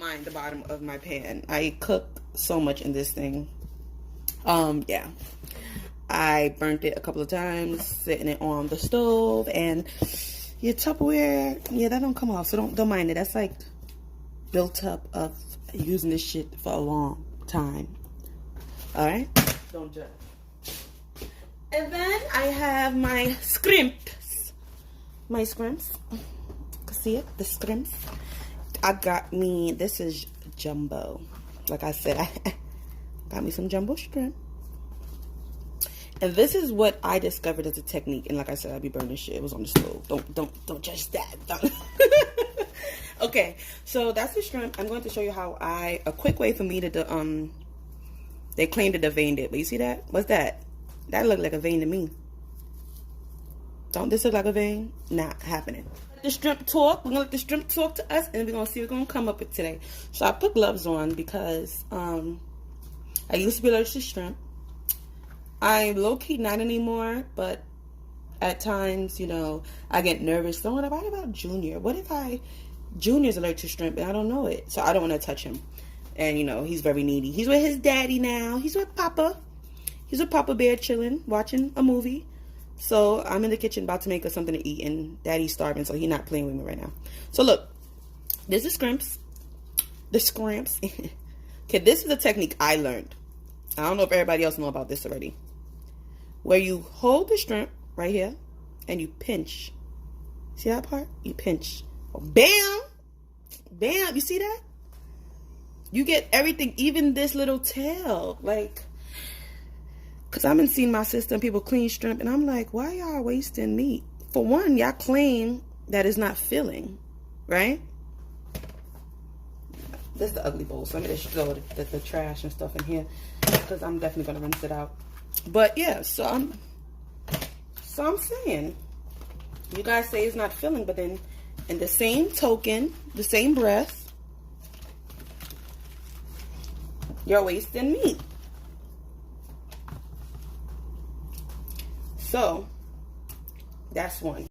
mind the bottom of my pan. I cook so much in this thing. Yeah. I burnt it a couple of times, sitting it on the stove, and your Tupperware, yeah, that don't come off, so don't mind it. That's like built up of using this shit for a long time. All right, don't judge. And then I have my scrimps. My scrimps. See it? The scrimps. I got me, this is jumbo. Like I said, I got me some jumbo shrimp. And this is what I discovered as a technique. And like I said, I'd be burning shit. It was on the stove. Don't judge that. Don't. Okay, so that's the shrimp. I'm going to show you how a quick way for me to, they claim that they veined it. But you see that? What's that? That looked like a vein to me. Don't this look like a vein? Not happening. The shrimp talk. We're going to let the shrimp talk to us. And we're going to see what we're going to come up with today. So I put gloves on because I used to be allergic to shrimp. I'm low-key not anymore, but at times, you know, I get nervous. So what about Junior? What if Junior's allergic to shrimp and I don't know it? So I don't want to touch him. And, you know, he's very needy. He's with his daddy now. He's with Papa. He's with Papa Bear chilling, watching a movie. So I'm in the kitchen about to make us something to eat. And Daddy's starving, so he's not playing with me right now. So look, this is scrimps. The scrimps. Okay, this is a technique I learned. I don't know if everybody else know about this already. Where you hold the shrimp right here and you pinch. See that part? You pinch. Oh, bam! Bam! You see that? You get everything, even this little tail. Like, because I've been seeing my sister and people clean shrimp, and I'm like, why y'all wasting meat? For one, y'all claim that it's not filling, right? This is the ugly bowl, so I'm going to show the trash and stuff in here, because I'm definitely going to rinse it out. But yeah, so I'm saying, you guys say it's not filling, but then in the same token, the same breath, you're wasting meat. So that's one.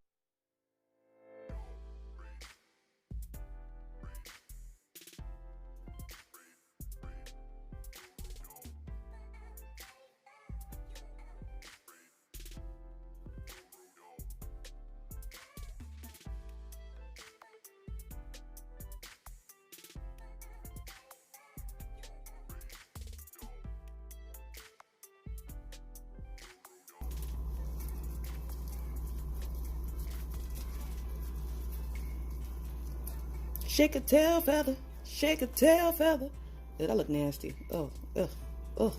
Shake a tail feather, shake a tail feather. That look nasty. Oh, ugh, ugh,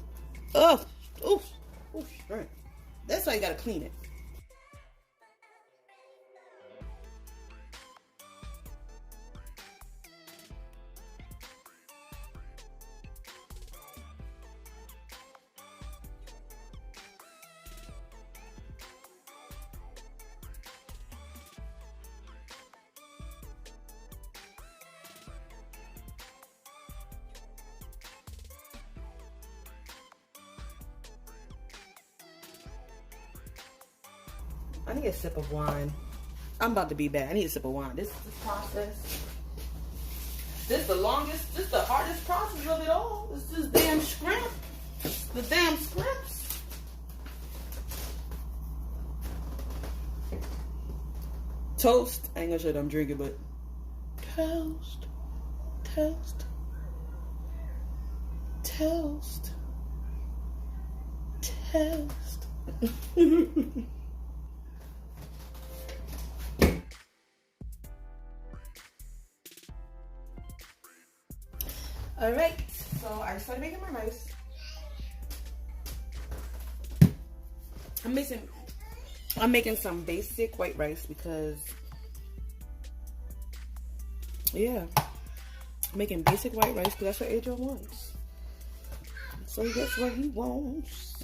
ugh, oof, oof, right. That's why you gotta clean it. I need a sip of wine. I'm about to be bad. I need a sip of wine. This process. This is the longest, this is the hardest process of it all. This is damn scrimp. The damn scrimps. Toast. I ain't gonna show you I'm drinking, but toast. Toast. Toast. Toast. All right, so I started making my rice. I'm making some basic white rice because, yeah, I'm making basic white rice because that's what Adriel wants. So he gets what he wants,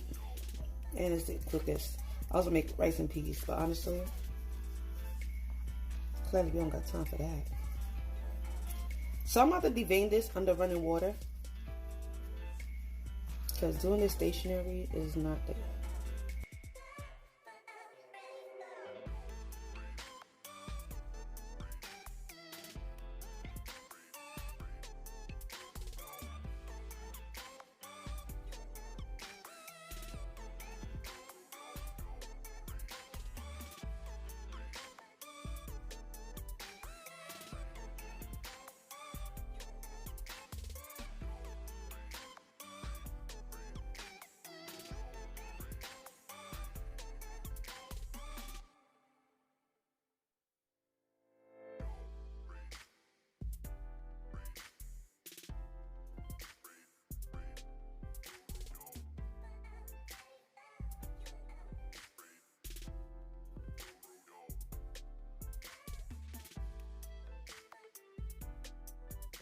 and it's the quickest. I also make rice and peas, but honestly, clearly we don't got time for that. So I'm about to devein this under running water because doing this stationary is not there.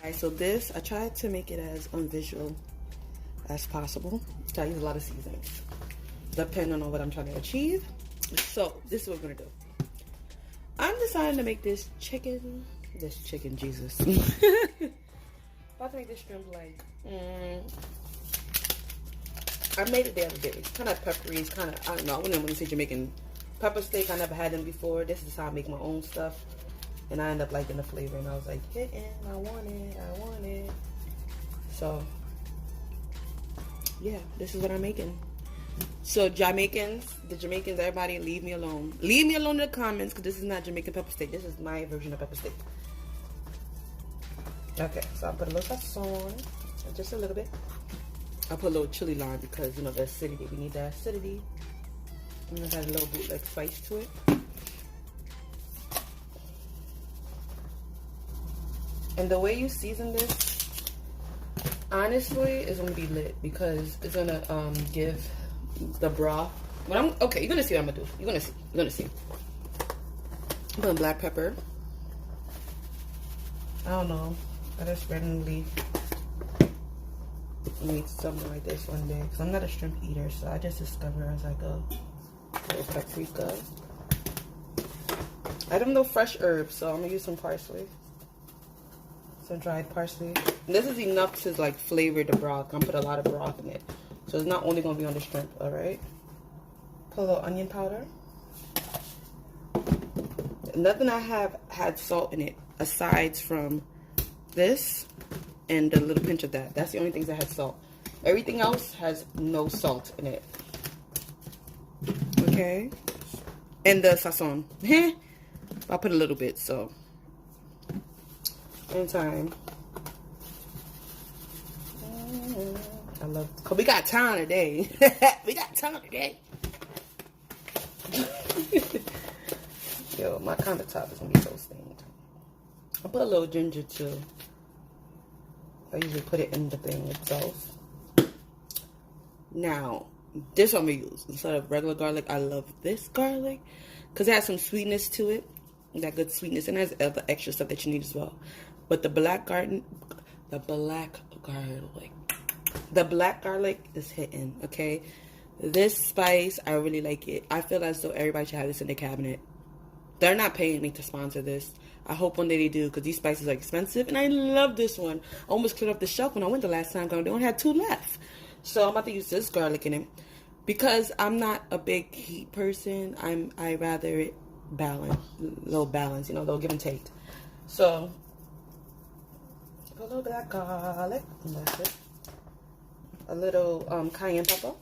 Alright, so this, I tried to make it as unvisual as possible. So I use a lot of seasonings, depending on what I'm trying to achieve. So this is what we're gonna do. I'm deciding to make this chicken Jesus. About to make this shrimp like, I made it the other day. It's kind of peppery. It's kind of, I don't know. I wouldn't want to say Jamaican pepper steak. I never had them before. This is how I make my own stuff. And I end up liking the flavor. And I was like, I want it. So, yeah, this is what I'm making. So, the Jamaicans, everybody, leave me alone. Leave me alone in the comments, because this is not Jamaican pepper steak. This is my version of pepper steak. Okay, so I'll put a little sazon, just a little bit. I'll put a little chili lime because, you know, the acidity. We need the acidity. I'm going to add a little bit like spice to it. And the way you season this, honestly, is going to be lit because it's going to give the broth. Okay, you're going to see what I'm going to do. You're going to see. I'm putting black pepper. I don't know. I just randomly made something like this one day because I'm not a shrimp eater, so I just discovered as I go. Little paprika. I don't know fresh herbs, so I'm gonna use some parsley, some dried parsley. And this is enough to like flavor the broth. I'm gonna put a lot of broth in it, so it's not only gonna be on the shrimp. All right. Put a little onion powder. Nothing I have had salt in it aside from this and a little pinch of that. That's the only things that had salt. Everything else has no salt in it. Okay. And the sazon. I'll put a little bit, so in time. I love, cause we got time today. We got time today. Yo, my countertop is gonna be so stained. I'll put a little ginger too. I usually put it in the thing itself. Now, this I'm gonna use instead of regular garlic. I love this garlic because it has some sweetness to it, that good sweetness, and it has other extra stuff that you need as well. But the black garlic is hitting. Okay, this spice, I really like it. I feel as though everybody should have this in their cabinet. They're not paying me to sponsor this. I hope one day they do, because these spices are expensive, and I love this one. I almost cleared up the shelf when I went the last time, because they only had 2 left. So I'm about to use this garlic in it, because I'm not a big heat person. I rather it balance, little balance, you know, little give and take. So put a little bit of garlic, and that's it. A little cayenne pepper.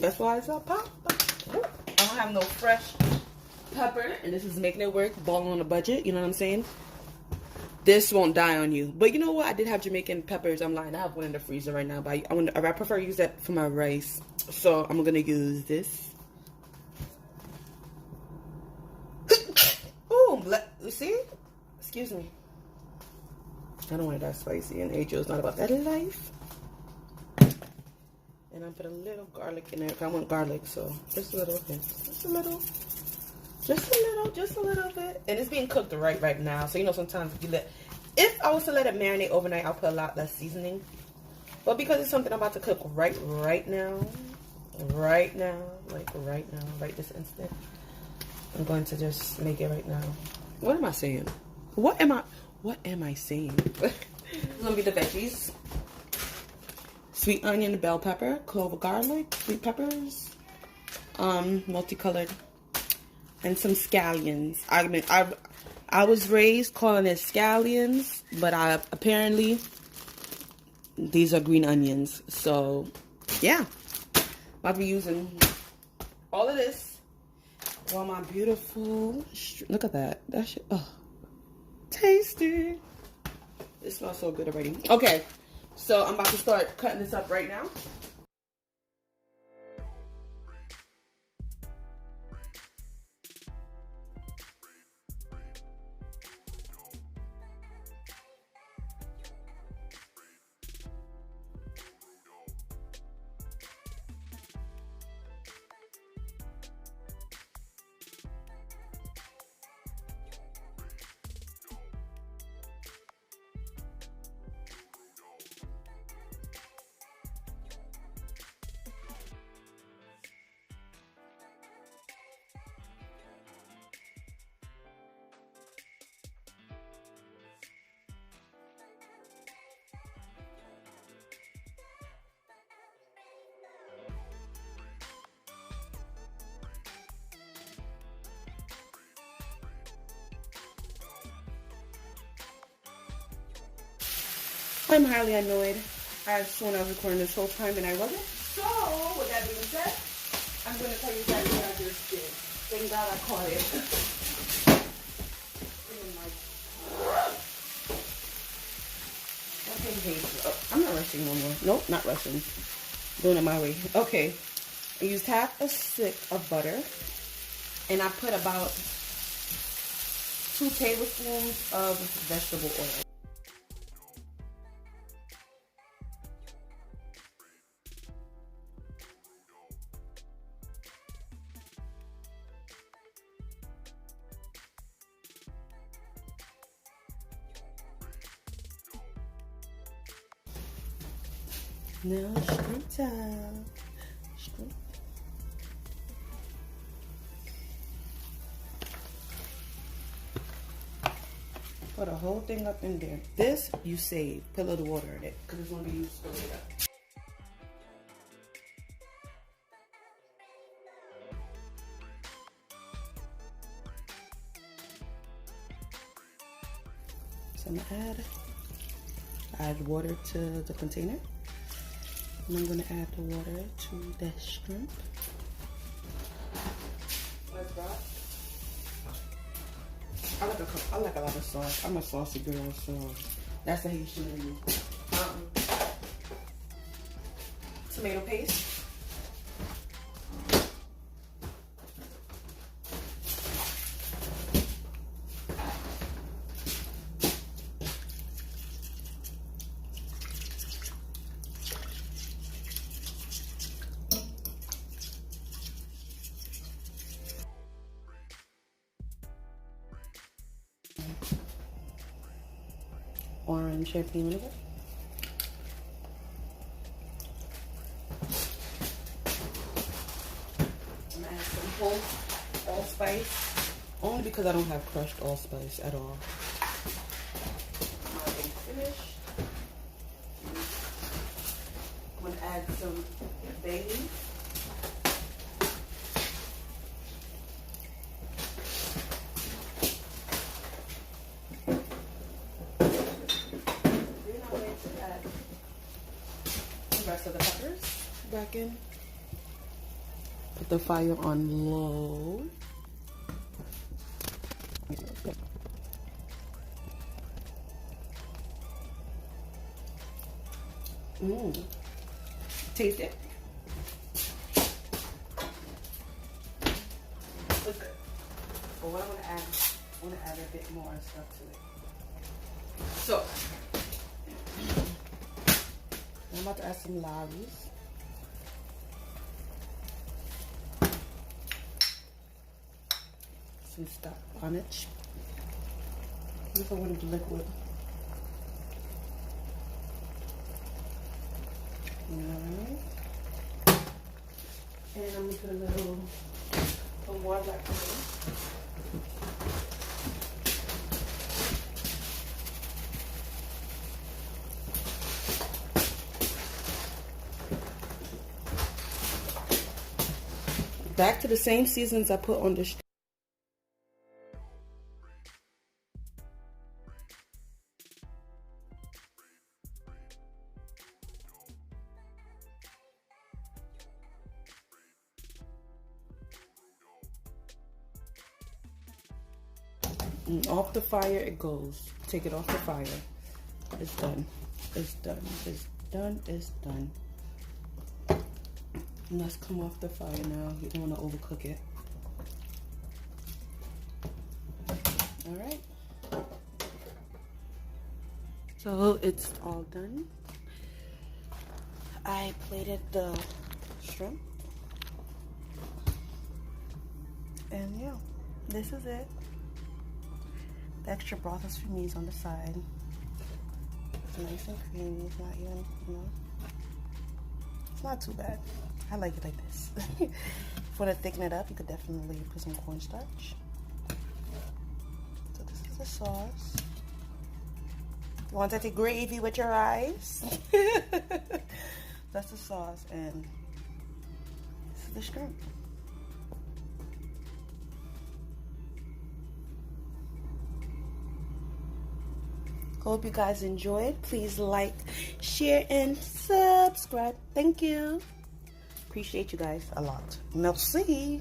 That's why it's a pop. I don't have no fresh pepper, and this is making it work. Balling on a budget, you know what I'm saying? This won't die on you. But you know what? I did have Jamaican peppers. I'm lying. I have one in the freezer right now, but I prefer to use that for my rice. So I'm gonna use this. Oh, you see? Excuse me. I don't want it that spicy, and Ajo's not about that life. And I put a little garlic in there. I want garlic, so just a little bit. Just a little bit. And it's being cooked right now. So, you know, sometimes if I was to let it marinate overnight, I'll put a lot less seasoning. But because it's something I'm about to cook right now, right this instant, I'm going to just make it right now. What am I saying? What am I saying? Let me get the veggies. Sweet onion, bell pepper, clove of garlic, sweet peppers, multicolored, and some scallions. I was raised calling it scallions, but apparently these are green onions. So yeah, I'll be using all of this while my beautiful, look at that shit, oh, tasty. It smells so good already. Okay. So I'm about to start cutting this up right now. I'm highly annoyed. I sworn I was recording this whole time and I wasn't. So, with that being said, I'm going to tell you guys what I just did. Thank God I caught it. I'm not rushing no more. Nope, not rushing. Doing it my way. Okay. I used half a stick of butter. And I put about 2 tablespoons of vegetable oil. Now shrimp time. Shrimp. Put a whole thing up in there. This you save. Put a little water in it because it's going to be used for later. So I'm going to add water to the container. And I'm going to add the water to the shrimp. Let's go. I like a lot of sauce. I'm a saucy girl, so that's the Haitian in me. Tomato paste. Orange champagne vinegar. I'm gonna add some whole allspice, only because I don't have crushed allspice at all. I'm already finished. I'm gonna add some bay leaf. Rest of the peppers back in. Put the fire on low. Taste it. Looks good. But what I'm gonna add, I want to add a bit more stuff to it. So I'm about to add some lavis. Some stuff on it. This one with the liquid. Alright. And I'm gonna put a little more black pepper. Back to the same seasons I put on the off the fire it goes. Take it off the fire. It's done. It's done. It's done. It's done. And let's come off the fire now. You don't want to overcook it. Alright. So it's all done. I plated the shrimp. And yeah, this is it. The extra broth is for me, is on the side. It's nice and creamy. It's not even, it's not too bad. I like it like this. If you want to thicken it up, you could definitely put some cornstarch. So this is the sauce. You want to take gravy with your eyes? That's the sauce, and this is the shrimp. Hope you guys enjoyed. Please like, share, and subscribe. Thank you. Appreciate you guys a lot. Merci.